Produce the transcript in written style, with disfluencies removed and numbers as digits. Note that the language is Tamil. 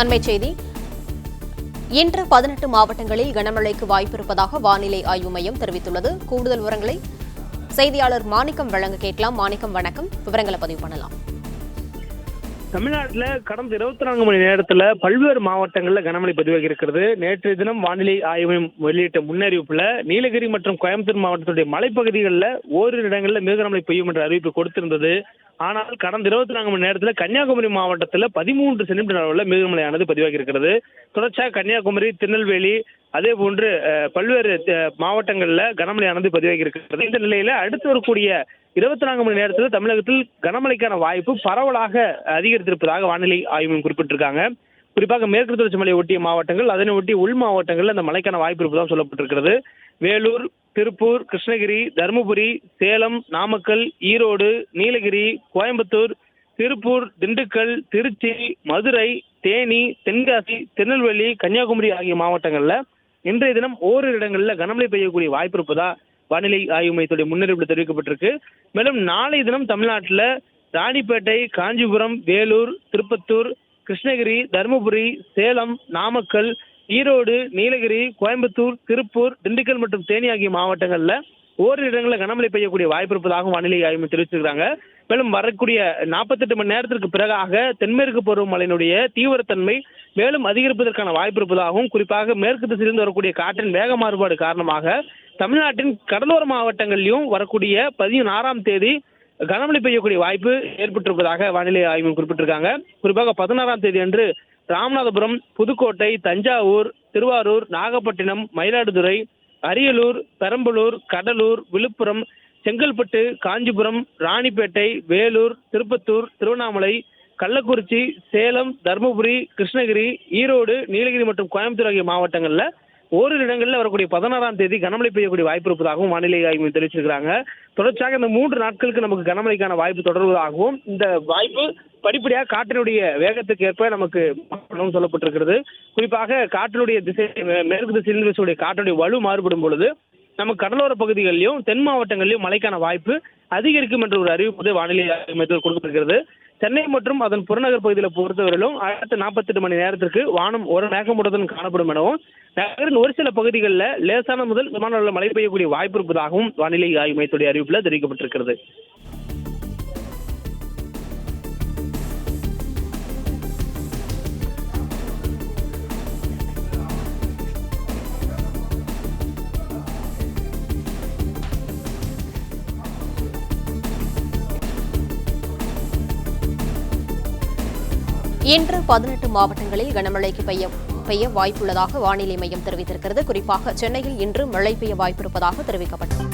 அண்மைச் செய்தி. இன்று 18 மாவட்டங்களில் கனமழைக்கு வாய்ப்பிருப்பதாக வானிலை ஆய்வு மையம் தெரிவித்துள்ளது. கூடுதல் விவரங்களை செய்தியாளர் மாணிக்கம் வழங்க கேட்கலாம். மாணிக்கம், வணக்கம். விவரங்களை பதிவு பண்ணலாம். தமிழ்நாட்டில் கடந்த 24 மணி நேரத்தில் பல்வேறு மாவட்டங்களில் கனமழை பதிவாகி இருக்கிறது. நேற்றைய தினம் வானிலை ஆய்வு வெளியிட்ட முன்னறிவிப்புல நீலகிரி மற்றும் கோயம்புத்தூர் மாவட்டத்துடைய மலைப்பகுதிகளில் ஓரிரு இடங்களில் மிக கனமழை பெய்யும் என்ற அறிவிப்பு கொடுத்திருந்தது. ஆனால் கடந்த 24 மணி நேரத்தில் கன்னியாகுமரி மாவட்டத்தில் 13 சென்டிமீட்டர் அளவில் மிக கனமழையானது பதிவாகி இருக்கிறது. தொடர்ச்சியாக கன்னியாகுமரி, திருநெல்வேலி, அதே போன்று பல்வேறு மாவட்டங்களில் கனமழையானது பதிவாகி இருக்கிறது. இந்த நிலையில அடுத்து வரக்கூடிய 24 மணி நேரத்தில் தமிழகத்தில் கனமழைக்கான வாய்ப்பு பரவலாக அதிகரித்திருப்பதாக வானிலை ஆய்வு குறிப்பிட்டிருக்காங்க. குறிப்பாக மேற்கு தொடர்ச்சி மலையை ஒட்டிய மாவட்டங்கள், அதனை ஒட்டி உள் மாவட்டங்களில் அந்த மழைக்கான வாய்ப்பு இருப்பதாக சொல்லப்பட்டிருக்கிறது. வேலூர், திருப்பூர், கிருஷ்ணகிரி, தருமபுரி, சேலம், நாமக்கல், ஈரோடு, நீலகிரி, கோயம்புத்தூர், திருப்பூர், திண்டுக்கல், திருச்சி, மதுரை, தேனி, தென்காசி, திருநெல்வேலி, கன்னியாகுமரி ஆகிய மாவட்டங்கள்ல இன்றைய தினம் ஓரிரு இடங்களில் கனமழை பெய்யக்கூடிய வாய்ப்பு இருப்பதா வானிலை ஆய்வு மையத்துடைய முன்னறிவிப்பில் தெரிவிக்கப்பட்டிருக்கு. மேலும் நாளை தினம் தமிழ்நாட்டில் ராணிப்பேட்டை, காஞ்சிபுரம், வேலூர், திருப்பத்தூர், கிருஷ்ணகிரி, தருமபுரி, சேலம், நாமக்கல், ஈரோடு, நீலகிரி, கோயம்புத்தூர், திருப்பூர், திண்டுக்கல் மற்றும் தேனி ஆகிய மாவட்டங்கள்ல ஓரிரு இடங்களில் கனமழை பெய்யக்கூடிய வாய்ப்பு இருப்பதாகவும் வானிலை ஆய்வு தெரிவிச்சிருக்காங்க. மேலும் வரக்கூடிய 48 மணி நேரத்திற்கு பிறகாக தென்மேற்கு பருவமழையினுடைய தீவிரத்தன்மை மேலும் அதிகரிப்பதற்கான வாய்ப்பு இருப்பதாகவும், குறிப்பாக மேற்கு திசையிலிருந்து வரக்கூடிய காற்றின் வேக மாறுபாடு காரணமாக தமிழ்நாட்டின் கடலோர மாவட்டங்களிலும் வரக்கூடிய 16ஆம் தேதி கனமழை பெய்யக்கூடிய வாய்ப்பு ஏற்பட்டிருப்பதாக வானிலை ஆய்வு குறிப்பிட்டிருக்காங்க. குறிப்பாக 16ஆம் தேதி அன்று ராமநாதபுரம், புதுக்கோட்டை, தஞ்சாவூர், திருவாரூர், நாகப்பட்டினம், மயிலாடுதுறை, அரியலூர், பெரம்பலூர், கடலூர், விழுப்புரம், செங்கல்பட்டு, காஞ்சிபுரம், ராணிப்பேட்டை, வேலூர், திருப்பத்தூர், திருவண்ணாமலை, கள்ளக்குறிச்சி, சேலம், தருமபுரி, கிருஷ்ணகிரி, ஈரோடு, நீலகிரி மற்றும் கோயம்புத்தூர் ஆகிய மாவட்டங்களில் ஓரிரு இடங்களில் வரக்கூடிய 16ஆம் தேதி கனமழை பெய்யக்கூடிய வாய்ப்பு இருப்பதாகவும் வானிலை ஆய்வு தெரிவிச்சிருக்கிறாங்க. தொடர்ச்சியாக இந்த 3 நாட்களுக்கு நமக்கு கனமழைக்கான வாய்ப்பு தொடர்வதாகவும், இந்த வாய்ப்பு படிப்படியாக காற்றினுடைய வேகத்துக்கு ஏற்ப நமக்கு சொல்லப்பட்டிருக்கிறது. குறிப்பாக காற்றினுடைய திசை மேற்கு திசையில் வீசக்கூடிய காற்றினுடைய வலு மாறுபடும் பொழுது நமக்கு கடலோர பகுதிகளிலும் தென் மாவட்டங்களிலும் மழைக்கான வாய்ப்பு அதிகரிக்கும் என்ற ஒரு அறிவிப்பு வானிலை ஆய்வு கொடுக்கப்பட்டிருக்கிறது. சென்னை மற்றும் அதன் புறநகர் பகுதியில் பொறுத்தவரையிலும் அடுத்த 48 மணி நேரத்திற்கு வானம் ஒரு மேகமூட்டத்துடன் காணப்படும் எனவும், நகரின் ஒரு சில பகுதிகளில் லேசான முதல் மிதமான அளவில் மழை பெய்யக்கூடிய வாய்ப்பு இருப்பதாகவும் வானிலை ஆய்வு மையத்துடைய அறிவிப்பில் தெரிவிக்கப்பட்டிருக்கிறது. இன்று 18 மாவட்டங்களில் கனமழைக்கு பெய்ய வாய்ப்புள்ளதாக வானிலை மையம் தெரிவித்திருக்கிறது. குறிப்பாக சென்னையில் இன்று மழை பெய்ய வாய்ப்பிருப்பதாக தெரிவிக்கப்பட்டது.